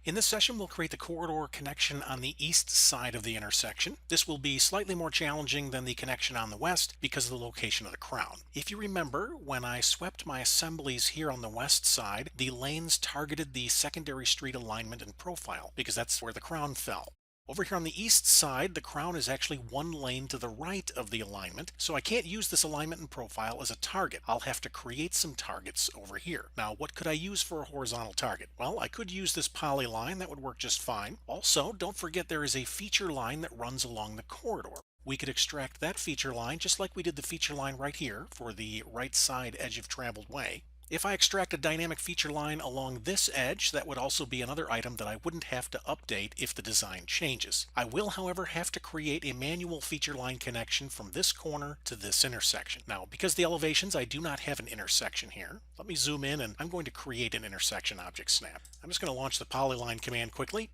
In this session, we'll create the corridor connection on the east side of the intersection. This will be slightly more challenging than the connection on the west because of the location of the crown. If you remember, when I swept my assemblies here on the west side, the lanes targeted the secondary street alignment and profile because that's where the crown fell. Over here on the east side, the crown is actually one lane to the right of the alignment, so I can't use this alignment and profile as a target. I'll have to create some targets over here. Now, what could I use for a horizontal target? Well, I could use this polyline. That would work just fine. Also, don't forget there is a feature line that runs along the corridor. We could extract that feature line just like we did the feature line right here for the right side edge of traveled way. If I extract a dynamic feature line along this edge, that would also be another item that I wouldn't have to update if the design changes. I will, however, have to create a manual feature line connection from this corner to this intersection. Now, because the elevations, I do not have an intersection here. Let me zoom in and I'm going to create an intersection object snap. I'm just going to launch the polyline command quickly,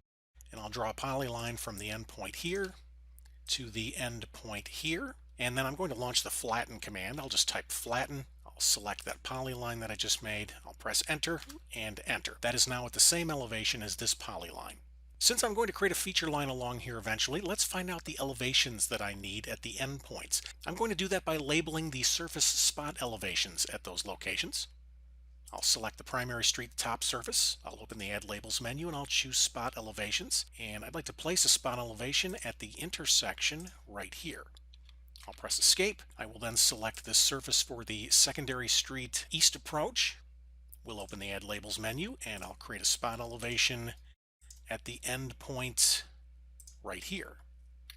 and I'll draw a polyline from the end point here to the end point here. And then I'm going to launch the flatten command. I'll just type flatten. I'll select that polyline that I just made. I'll press enter and enter. That is now at the same elevation as this polyline. Since I'm going to create a feature line along here eventually, let's find out the elevations that I need at the endpoints. I'm going to do that by labeling the surface spot elevations at those locations. I'll select the primary street top surface. I'll open the Add Labels menu and I'll choose Spot Elevations. And I'd like to place a spot elevation at the intersection right here. I'll press Escape. I will then select this surface for the secondary street east approach. We'll open the Add Labels menu and I'll create a spot elevation at the end point right here.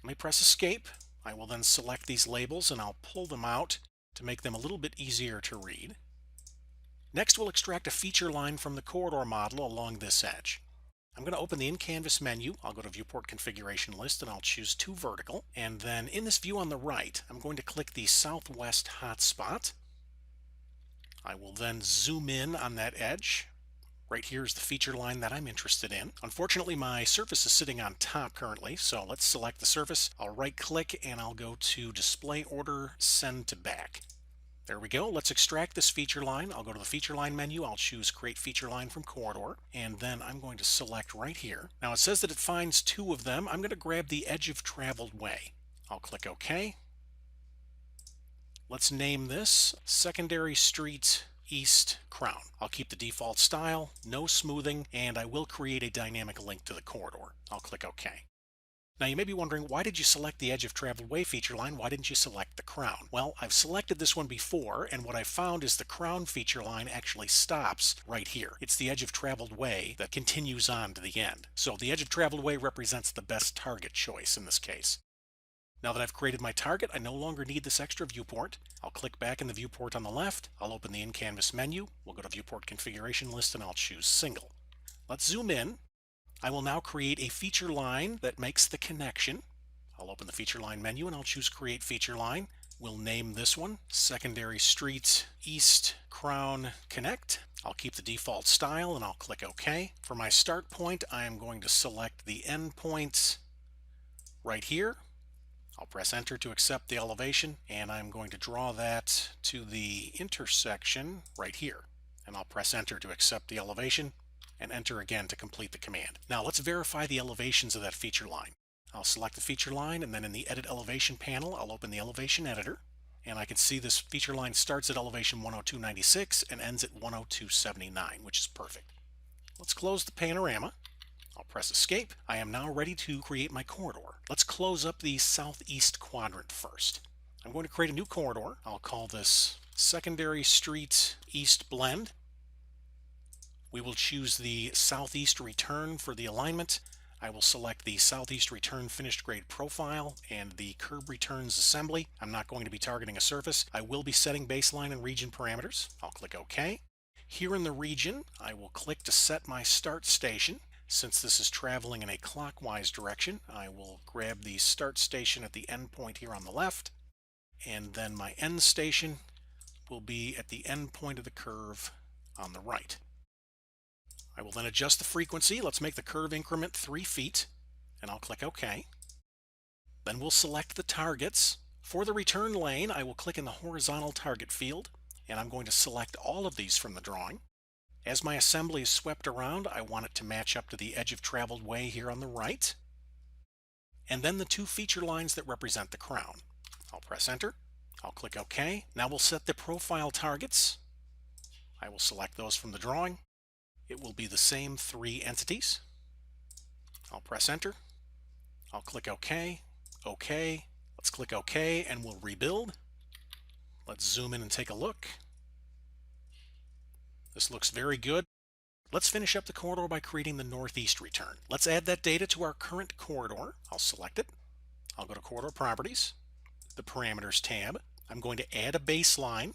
Let me press Escape. I will then select these labels and I'll pull them out to make them a little bit easier to read. Next, we'll extract a feature line from the corridor model along this edge. I'm going to open the In-Canvas menu. I'll go to Viewport Configuration List and I'll choose 2 Vertical. And then in this view on the right, I'm going to click the Southwest hotspot. I will then zoom in on that edge. Right here is the feature line that I'm interested in. Unfortunately, my surface is sitting on top currently, so let's select the surface. I'll right-click and I'll go to Display Order, Send to Back. There we go. Let's extract this feature line. I'll go to the feature line menu. I'll choose Create Feature Line from Corridor, and then I'm going to select right here. Now it says that it finds 2 of them. I'm going to grab the edge of traveled way. I'll click OK. Let's name this Secondary Street East Crown. I'll keep the default style, no smoothing, and I will create a dynamic link to the corridor. I'll click OK. Now you may be wondering, why did you select the edge of traveled way feature line? Why didn't you select the crown? Well, I've selected this one before, and what I found is the crown feature line actually stops right here. It's the edge of traveled way that continues on to the end. So the edge of traveled way represents the best target choice in this case. Now that I've created my target, I no longer need this extra viewport. I'll click back in the viewport on the left. I'll open the In-Canvas menu. We'll go to Viewport Configuration List and I'll choose Single. Let's zoom in. I will now create a feature line that makes the connection. I'll open the feature line menu and I'll choose Create Feature Line. We'll name this one Secondary Street East Crown Connect. I'll keep the default style and I'll click OK. For my start point, I am going to select the end point right here. I'll press enter to accept the elevation, and I'm going to draw that to the intersection right here. And I'll press enter to accept the elevation, and enter again to complete the command. Now let's verify the elevations of that feature line. I'll select the feature line, and then in the Edit Elevation panel, I'll open the Elevation Editor. And I can see this feature line starts at elevation 102.96 and ends at 102.79, which is perfect. Let's close the panorama. I'll press Escape. I am now ready to create my corridor. Let's close up the southeast quadrant first. I'm going to create a new corridor. I'll call this Secondary Street East Blend. We will choose the Southeast Return for the alignment. I will select the Southeast Return Finished Grade Profile and the Curb Returns Assembly. I'm not going to be targeting a surface. I will be setting baseline and region parameters. I'll click OK. Here in the region, I will click to set my start station. Since this is traveling in a clockwise direction, I will grab the start station at the end point here on the left, and then my end station will be at the end point of the curve on the right. I will then adjust the frequency. Let's make the curve increment 3 feet, and I'll click OK. Then we'll select the targets. For the return lane, I will click in the horizontal target field, and I'm going to select all of these from the drawing. As my assembly is swept around, I want it to match up to the edge of traveled way here on the right, and then the two feature lines that represent the crown. I'll press enter. I'll click OK. Now we'll set the profile targets. I will select those from the drawing. It will be the same three entities. I'll press enter. I'll click OK. OK. Let's click OK and we'll rebuild. Let's zoom in and take a look. This looks very good. Let's finish up the corridor by creating the northeast return. Let's add that data to our current corridor. I'll select it. I'll go to Corridor Properties, the Parameters tab. I'm going to add a baseline.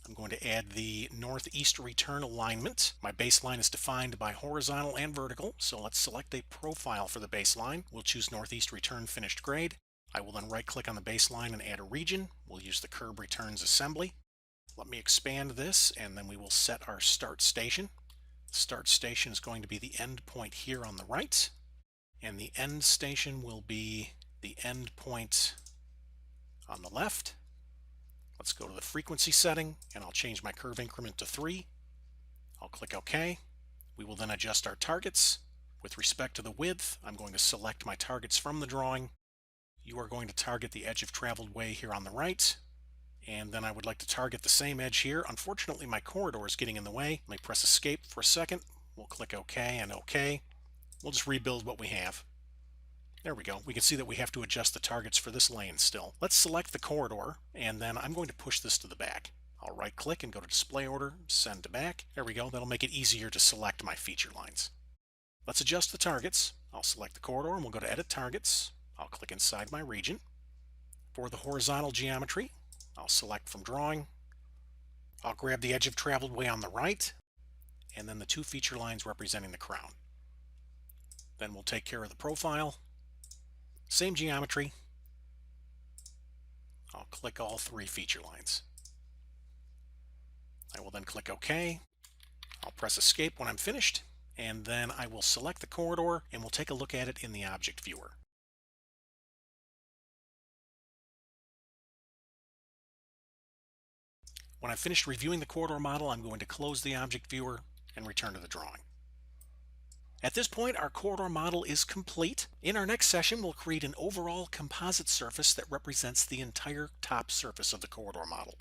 I'm going to add the northeast return alignment. My baseline is defined by horizontal and vertical, so let's select a profile for the baseline. We'll choose northeast return finished grade. I will then right-click on the baseline and add a region. We'll use the curb returns assembly. Let me expand this, and then we will set our start station. The start station is going to be the end point here on the right, and the end station will be the end point on the left. Let's go to the frequency setting, and I'll change my curve increment to 3. I'll click OK. We will then adjust our targets. With respect to the width, I'm going to select my targets from the drawing. You are going to target the edge of traveled way here on the right, and then I would like to target the same edge here. Unfortunately, my corridor is getting in the way. Let me press escape for a second. We'll click OK and OK. We'll just rebuild what we have. There we go. We can see that we have to adjust the targets for this lane still. Let's select the corridor, and then I'm going to push this to the back. I'll right click and go to display order, send to back. There we go. That'll make it easier to select my feature lines. Let's adjust the targets. I'll select the corridor and we'll go to edit targets. I'll click inside my region. For the horizontal geometry, I'll select from drawing. I'll grab the edge of traveled way on the right, and then the two feature lines representing the crown. Then we'll take care of the profile. Same geometry. I'll click all three feature lines. I will then click OK. I'll press escape when I'm finished, and then I will select the corridor and we'll take a look at it in the object viewer. When I've finished reviewing the corridor model, I'm going to close the object viewer and return to the drawing. At this point, our corridor model is complete. In our next session, we'll create an overall composite surface that represents the entire top surface of the corridor model.